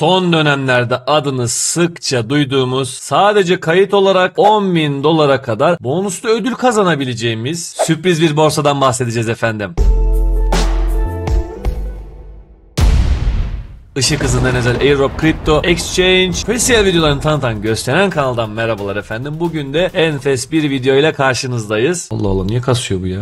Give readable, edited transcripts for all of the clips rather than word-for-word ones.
Son dönemlerde adını sıkça duyduğumuz, sadece kayıt olarak $10.000 kadar bonuslu ödül kazanabileceğimiz sürpriz bir borsadan bahsedeceğiz efendim. Işık hızından özel Airdrop Crypto Exchange spesiyel videolarını tanıtan gösteren kanaldan merhabalar efendim. Bugün de enfes bir video ile karşınızdayız. Allah Allah, niye kasıyor bu ya?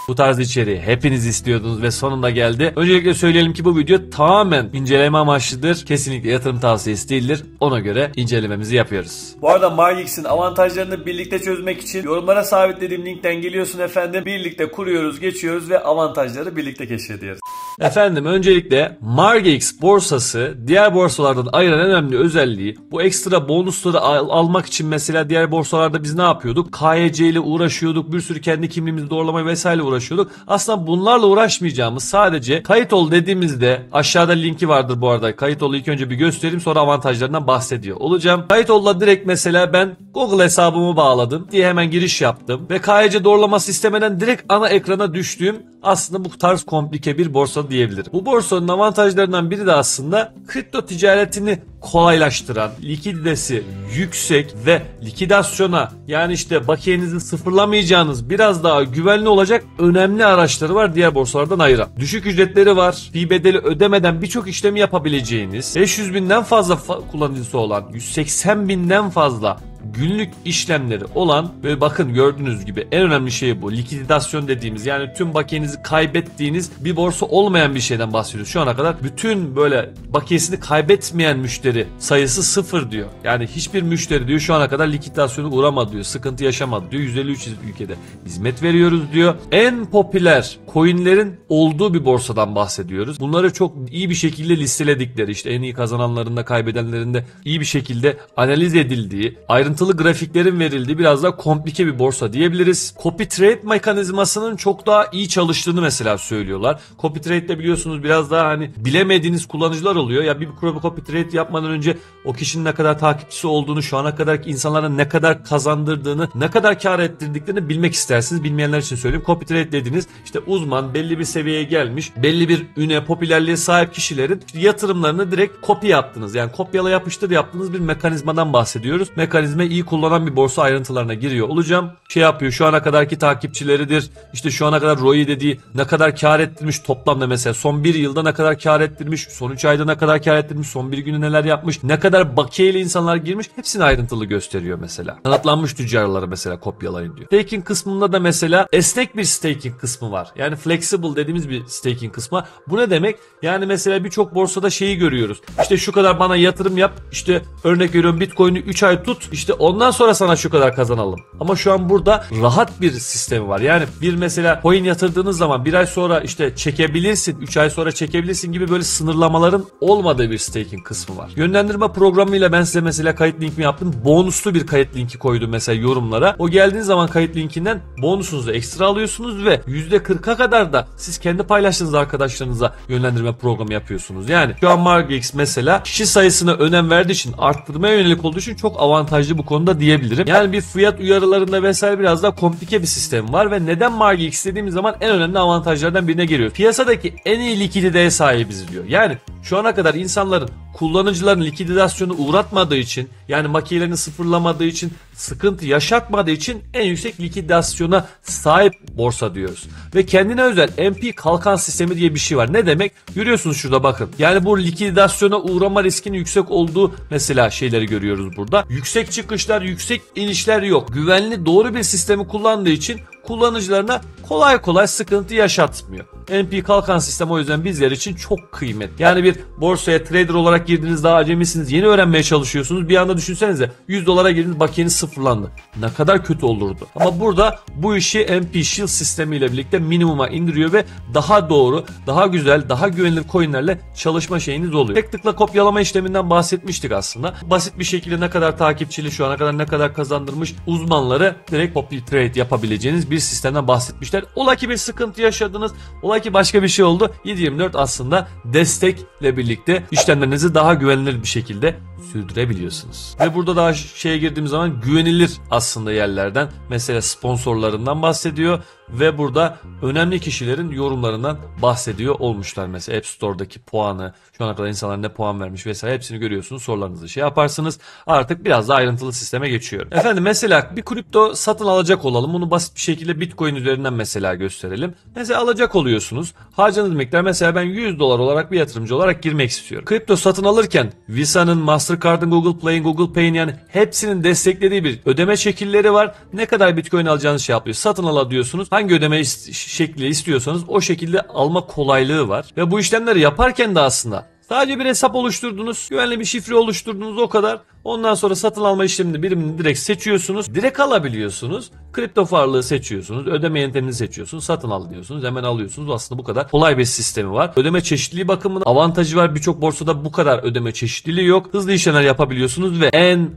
Bu tarz içeriği hepiniz istiyordunuz ve sonunda geldi. Öncelikle söyleyelim ki bu video tamamen inceleme amaçlıdır. Kesinlikle yatırım tavsiyesi değildir. Ona göre incelememizi yapıyoruz. Bu arada MarGex'in avantajlarını birlikte çözmek için yorumlara sabitlediğim linkten geliyorsun efendim. Birlikte kuruyoruz, geçiyoruz ve avantajları birlikte keşfediyoruz. Efendim öncelikle MarGex borsası diğer borsalardan ayıran en önemli özelliği, bu ekstra bonusları almak için mesela diğer borsalarda biz ne yapıyorduk? KYC ile uğraşıyorduk, bir sürü kendi kimliğimizi doğrulama vesaire uğraşıyorduk. Aslında bunlarla uğraşmayacağımız, sadece kayıt ol dediğimizde, aşağıda linki vardır bu arada. Kayıt ol'u ilk önce bir göstereyim, sonra avantajlarından bahsediyor olacağım. Kayıt ol'la direkt mesela ben Google hesabımı bağladım diye hemen giriş yaptım ve KYC doğrulaması istemeden direkt ana ekrana düştüğüm aslında bu tarz komplike bir borsa diyebilirim. Bu borsanın avantajlarından biri de aslında kripto ticaretini kolaylaştıran, likiditesi yüksek ve likidasyona, yani işte bakiyenizi sıfırlamayacağınız, biraz daha güvenli olacak önemli araçları var diğer borsalardan ayıran. Düşük ücretleri var. Fee bedeli ödemeden birçok işlemi yapabileceğiniz, 500.000'den fazla kullanıcısı olan, 180.000'den fazla günlük işlemleri olan ve bakın gördüğünüz gibi en önemli şey bu. Likidasyon dediğimiz, yani tüm bakiyenizi kaybettiğiniz bir borsa olmayan bir şeyden bahsediyoruz. Şu ana kadar bütün böyle bakiyesini kaybetmeyen müşteri sayısı 0 diyor. Yani hiçbir müşteri diyor şu ana kadar likidasyona uğramadı diyor. Sıkıntı yaşamadı diyor. 153 ülkede hizmet veriyoruz diyor. En popüler coinlerin olduğu bir borsadan bahsediyoruz. Bunları çok iyi bir şekilde listeledikleri, işte en iyi kazananlarında, kaybedenlerinde iyi bir şekilde analiz edildiği, ayrıntılı grafiklerin verildiği biraz daha komplike bir borsa diyebiliriz. Copy trade mekanizmasının çok daha iyi çalıştığını mesela söylüyorlar. Copy trade'de biliyorsunuz biraz daha hani bilemediğiniz kullanıcılar oluyor. Ya bir copy trade yapmadan önce o kişinin ne kadar takipçisi olduğunu, şu ana kadarki insanlara ne kadar kazandırdığını, ne kadar kar ettirdiklerini bilmek istersiniz. Bilmeyenler için söyleyeyim. Copy trade dediğiniz işte uzman, belli bir seviyeye gelmiş, belli bir üne, popülerliğe sahip kişilerin yatırımlarını direkt kopya yaptınız. Yani kopyala yapıştır yaptığınız bir mekanizmadan bahsediyoruz. Mekanizmayı iyi kullanan bir borsa ayrıntılarına giriyor olacağım. Şey yapıyor, şu ana kadarki takipçileridir, işte şu ana kadar ROI dediği ne kadar kar ettirmiş toplamda, mesela son bir yılda ne kadar kar ettirmiş, son 3 ayda ne kadar kar ettirmiş, son bir günü neler yapmış, ne kadar bakiyeyle insanlar girmiş, hepsini ayrıntılı gösteriyor mesela. Kanıtlanmış tüccarları mesela kopyalayın diyor. Staking kısmında da mesela esnek bir staking kısmı var. Yani flexible dediğimiz bir staking kısmı. Bu ne demek? Yani mesela birçok borsada şeyi görüyoruz. İşte şu kadar bana yatırım yap, işte örnek veriyorum Bitcoin'i 3 ay tut, işte ondan sonra sana şu kadar kazanalım. Ama şu an burada rahat bir sistemi var. Yani bir mesela coin yatırdığınız zaman bir ay sonra işte çekebilirsin, 3 ay sonra çekebilirsin gibi böyle sınırlamaların olmadığı bir staking kısmı var. Yönlendirme programıyla ben size mesela kayıt linkimi yaptım. Bonuslu bir kayıt linki koydum mesela yorumlara. O geldiğiniz zaman kayıt linkinden bonusunuzu ekstra alıyorsunuz ve %40'a kadar da siz kendi paylaştığınız arkadaşlarınıza yönlendirme programı yapıyorsunuz. Yani şu an MarGex mesela kişi sayısına önem verdiği için, arttırmaya yönelik olduğu için çok avantajlı bu konuda diyebilirim. Yani bir fiyat uyarılarında vesaire biraz daha komplike bir sistem var ve neden MarGex dediğimiz zaman en önemli avantajlardan birine geliyor. Piyasadaki en iyi likiditeye sahibiz diyor. Yani şu ana kadar insanların, kullanıcıların likidasyonu uğratmadığı için, yani makiyelerini sıfırlamadığı için, sıkıntı yaşatmadığı için en yüksek likidasyona sahip borsa diyoruz. Ve kendine özel MP kalkan sistemi diye bir şey var. Ne demek? Görüyorsunuz şurada bakın. Yani bu likidasyona uğrama riskinin yüksek olduğu mesela şeyleri görüyoruz burada. Yüksek çıkışlar, yüksek inişler yok. Güvenli, doğru bir sistemi kullandığı için kullanıcılarına kolay kolay sıkıntı yaşatmıyor. MP kalkan sistem o yüzden bizler için çok kıymetli. Yani bir borsaya trader olarak girdiniz, daha acemisiniz, yeni öğrenmeye çalışıyorsunuz. Bir anda düşünsenize $100 girdiniz, bakiyeniz sıfırlandı. Ne kadar kötü olurdu. Ama burada bu işi MP Shield sistemiyle birlikte minimuma indiriyor ve daha doğru, daha güzel, daha güvenilir coinlerle çalışma şeyiniz oluyor. Tek tıkla kopyalama işleminden bahsetmiştik aslında. Basit bir şekilde ne kadar takipçili, şu ana kadar ne kadar kazandırmış uzmanları direkt copy trade yapabileceğiniz bir sistemden bahsetmişler. Ola ki bir sıkıntı yaşadınız, ola ki başka bir şey oldu. 7/24 aslında destekle birlikte işlemlerinizi daha güvenilir bir şekilde sürdürebiliyorsunuz. Ve burada daha şeye girdiğim zaman güvenilir aslında yerlerden, mesela sponsorlarından bahsediyor. ve burada önemli kişilerin yorumlarından bahsediyor olmuşlar. Mesela App Store'daki puanı, şu ana kadar insanlar ne puan vermiş vesaire hepsini görüyorsunuz. Sorularınızı şey yaparsınız. Artık biraz daha ayrıntılı sisteme geçiyorum. Efendim mesela bir kripto satın alacak olalım. Bunu basit bir şekilde Bitcoin üzerinden mesela gösterelim. Mesela alacak oluyorsunuz. Harcadığınız miktar mesela ben $100 olarak bir yatırımcı olarak girmek istiyorum. Kripto satın alırken Visa'nın, Mastercard'ın, Google Play'in, Google Pay'in yani hepsinin desteklediği bir ödeme şekilleri var. Ne kadar Bitcoin alacağınızı şey yapıyor. Satın al diyorsunuz. Hangi ödeme şekli istiyorsanız o şekilde alma kolaylığı var. Ve bu işlemleri yaparken de aslında sadece bir hesap oluşturdunuz, güvenli bir şifre oluşturdunuz o kadar. Ondan sonra satın alma işlemini birimini direkt seçiyorsunuz. Direkt alabiliyorsunuz. Kripto varlığı seçiyorsunuz. Ödeme yöntemini seçiyorsunuz. Satın al diyorsunuz. Hemen alıyorsunuz. Aslında bu kadar kolay bir sistemi var. Ödeme çeşitliliği bakımından avantajı var. Birçok borsada bu kadar ödeme çeşitliliği yok. Hızlı işlemler yapabiliyorsunuz ve en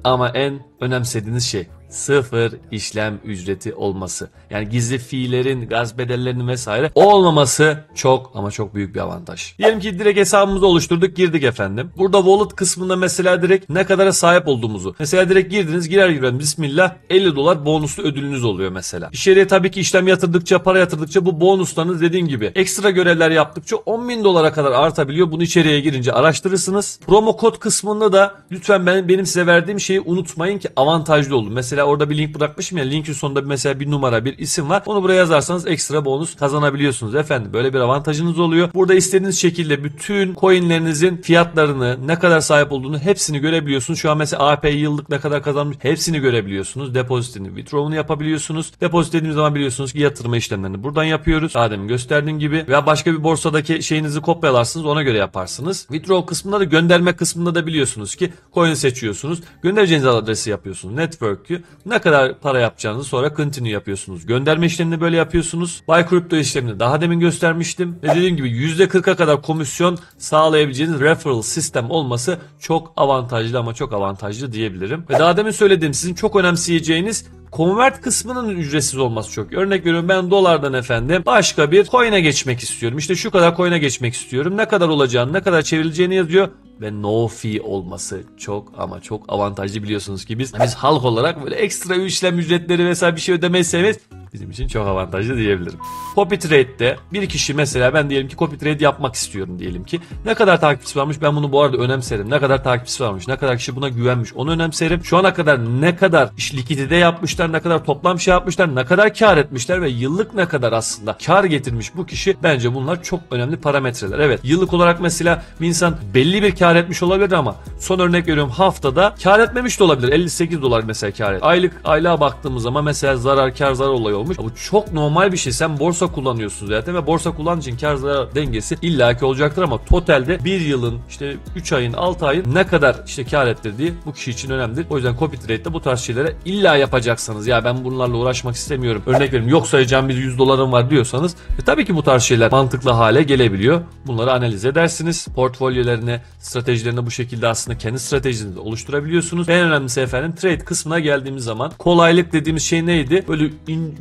önemsediğiniz şey sıfır işlem ücreti olması. Yani gizli fiillerin, gaz bedellerinin vesaire olmaması çok ama çok büyük bir avantaj. Diyelim ki direkt hesabımızı oluşturduk, girdik efendim. Burada wallet kısmında mesela direkt ne kadara sahip olduğumuzu. Mesela direkt girdiniz, girer girmez bismillah $50 bonuslu ödülünüz oluyor mesela. İçeriye tabii ki işlem yatırdıkça, para yatırdıkça bu bonuslarınız dediğim gibi ekstra görevler yaptıkça $10.000 kadar artabiliyor. Bunu içeriye girince araştırırsınız. Promo kod kısmında da lütfen benim size verdiğim şeyi unutmayın ki avantajlı olun. Mesela orada bir link bırakmışım ya, linkin sonunda mesela bir numara, bir isim var. Onu buraya yazarsanız ekstra bonus kazanabiliyorsunuz efendim. Böyle bir avantajınız oluyor. Burada istediğiniz şekilde bütün coinlerinizin fiyatlarını, ne kadar sahip olduğunu hepsini görebiliyorsunuz. Şu an mesela AP yıllık ne kadar kazanmış hepsini görebiliyorsunuz. Depozitini, withdraw'unu yapabiliyorsunuz. Depozit dediğimiz zaman biliyorsunuz ki yatırma işlemlerini buradan yapıyoruz. Daha demin gösterdiğim gibi. Veya başka bir borsadaki şeyinizi kopyalarsınız, ona göre yaparsınız. Withdraw kısmında da gönderme kısmında da biliyorsunuz ki coin'i seçiyorsunuz. Göndereceğiniz adresi yapıyorsunuz. Network'ü. Ne kadar para yapacağınızı sonra continue yapıyorsunuz. Gönderme işlemini böyle yapıyorsunuz. Buy Crypto işlemini daha demin göstermiştim. Ve dediğim gibi %40'a kadar komisyon sağlayabileceğiniz referral sistem olması çok avantajlı ama çok avantajlı diyebilirim. Ve daha demin söylediğim sizin çok önemseyeceğiniz convert kısmının ücretsiz olması çok. Örnek veriyorum, ben dolardan efendim başka bir coin'e geçmek istiyorum. İşte şu kadar coin'e geçmek istiyorum. Ne kadar olacağını, ne kadar çevrileceğini yazıyor. Ve no fee olması çok ama çok avantajlı, biliyorsunuz ki biz halk olarak böyle ekstra işlem ücretleri vesaire bir şey ödemeyi sevmeyiz. Bizim için çok avantajlı diyebilirim. Copy Trade'de bir kişi mesela, ben diyelim ki copy trade yapmak istiyorum diyelim ki. Ne kadar takipçisi varmış, ben bunu bu arada önemserim. Ne kadar takipçisi varmış, ne kadar kişi buna güvenmiş, onu önemserim. Şu ana kadar ne kadar likidite yapmışlar, ne kadar toplam şey yapmışlar, ne kadar kar etmişler ve yıllık ne kadar aslında kar getirmiş bu kişi, bence bunlar çok önemli parametreler. Evet, yıllık olarak mesela bir insan belli bir kar etmiş olabilir ama son örnek veriyorum haftada kar etmemiş de olabilir. $58 mesela kar et. Aylığa baktığımız zaman mesela zarar kar zarar olayı olmuş. Bu çok normal bir şey. Sen borsa kullanıyorsun zaten ve borsa kullandığı için kar zarar dengesi illaki olacaktır ama totalde bir yılın, işte 3 ayın, 6 ayın ne kadar işte kar ettirdiği bu kişi için önemlidir. O yüzden copy trade'de bu tarz şeylere illa yapacaksınız. Ya ben bunlarla uğraşmak istemiyorum, örnek veriyorum, yok sayacağım bir $100 var diyorsanız tabii ki bu tarz şeyler mantıklı hale gelebiliyor. Bunları analiz edersiniz. Portfolyolarını, stratejilerini bu şekilde aslında kendi stratejinizi oluşturabiliyorsunuz. En önemlisi efendim trade kısmına geldiğimiz zaman kolaylık dediğimiz şey neydi? Böyle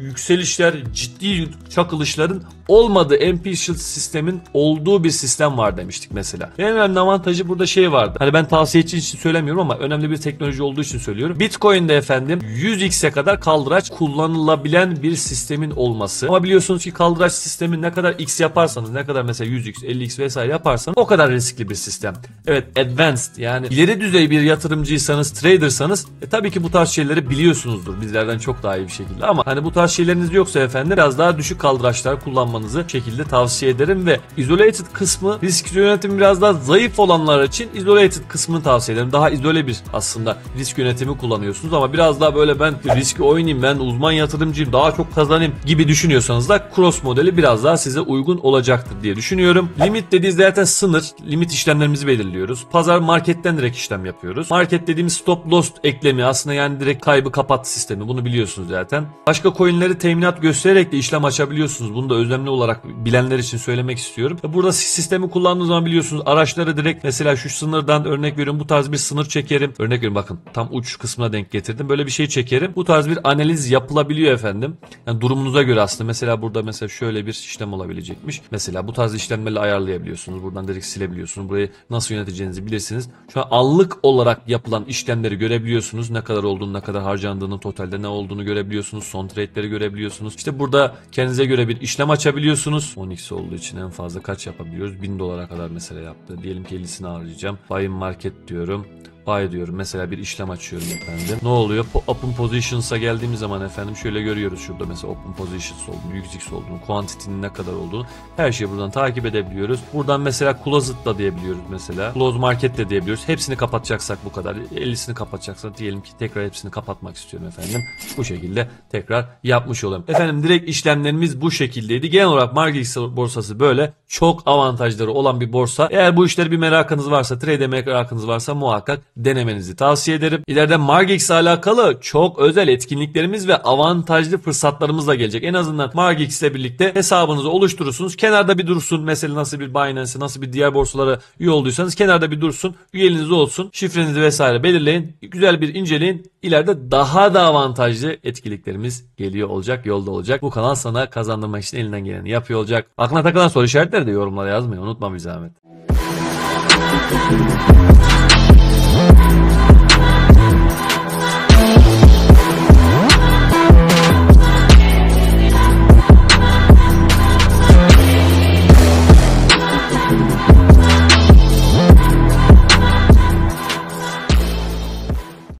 yükselişler, ciddi çakılışların olmadığı, MP-Shield sistemin olduğu bir sistem var demiştik mesela. En önemli avantajı burada şey vardı. Hani ben tavsiye için söylemiyorum ama önemli bir teknoloji olduğu için söylüyorum. Bitcoin'de efendim 100x'e kadar kaldıraç kullanılabilen bir sistemin olması. Ama biliyorsunuz ki kaldıraç sistemi ne kadar x yaparsanız, ne kadar mesela 100x, 50x vesaire yaparsanız o kadar riskli bir sistem. Evet, advanced yani ileri düzey bir yatırımcıysanız, tradersanız tabii ki bu tarz şeyleri biliyorsunuzdur bizlerden çok daha iyi bir şekilde ama hani bu tarz şeyleriniz yoksa efendim biraz daha düşük kaldıraçlar kullanmanızı şekilde tavsiye ederim ve isolated kısmı, risk yönetimi biraz daha zayıf olanlar için isolated kısmını tavsiye ederim. Daha izole bir aslında risk yönetimi kullanıyorsunuz ama biraz daha böyle ben riski oynayayım, ben uzman yatırımcıyım, daha çok kazanayım gibi düşünüyorsanız da cross modeli biraz daha size uygun olacaktır diye düşünüyorum. Limit dediği zaten sınır. Limit işlemlerimizi belirliyoruz. Pazar marketten direkt işlem yapıyoruz. Market dediğimiz stop loss eklemi aslında, yani direkt kaybı kapat sistemi. Bunu biliyorsunuz zaten. Başka coinleri teminat göstererek de işlem açabiliyorsunuz. Bunu da önemli olarak bilenler için söylemek istiyorum. Burada sistemi kullandığınız zaman biliyorsunuz araçları direkt mesela şu sınırdan örnek veriyorum, bu tarz bir sınır çekerim. Örnek veriyorum, bakın tam uç kısmına denk getirdim. Böyle bir şey çekerim. Bu tarz bir analiz yapılabiliyor efendim. Yani durumunuza göre aslında mesela burada mesela şöyle bir işlem olabilecekmiş. Mesela bu tarz işlemlerle ayarlayabiliyorsunuz. Buradan direkt silebiliyorsunuz. Burayı nasıl yöneteceğinizi bilirsiniz. Şu an anlık olarak yapılan işlemleri görebiliyorsunuz. Ne kadar olduğunu, ne kadar harcandığını, totalde ne olduğunu görebiliyorsunuz. Son trade'leri görebiliyorsunuz. İşte burada kendinize göre bir işlem açabiliyorsunuz. 10x olduğu için en fazla kaç yapabiliyoruz? 1000 dolara kadar mesela yaptı. Diyelim ki 50'sini harcayacağım. Buy in market diyorum. Buy diyorum. Mesela bir işlem açıyorum efendim. Ne oluyor? Open Positions'a geldiğimiz zaman efendim şöyle görüyoruz şurada mesela Open Positions olduğunu, UX olduğunu, Quantity'nin ne kadar olduğunu her şeyi buradan takip edebiliyoruz. Buradan mesela Closet da diyebiliyoruz mesela. Close Market de diyebiliyoruz. Hepsini kapatacaksak bu kadar. 50'sini kapatacaksak diyelim ki tekrar hepsini kapatmak istiyorum efendim. Bu şekilde tekrar yapmış olalım. Efendim direkt işlemlerimiz bu şekildeydi. Genel olarak MarketX borsası böyle. Çok avantajları olan bir borsa. Eğer bu işleri bir merakınız varsa, trade merakınız varsa muhakkak denemenizi tavsiye ederim. İleride MarketX ile alakalı çok özel etkinliklerimiz ve avantajlı fırsatlarımız da gelecek. En azından MarketX ile birlikte hesabınızı oluşturursunuz. Kenarda bir dursun. Mesela nasıl bir Binance, nasıl bir diğer borsalara üye olduysanız kenarda bir dursun. Üyeliğiniz olsun. Şifrenizi vesaire belirleyin. Güzel bir inceleyin. İleride daha da avantajlı etkinliklerimiz geliyor olacak, yolda olacak. Bu kanal sana kazandırmak için elinden geleni yapıyor olacak. Aklına takılan soru işaretleri de yorumlara yazmayı unutma bir zahmet.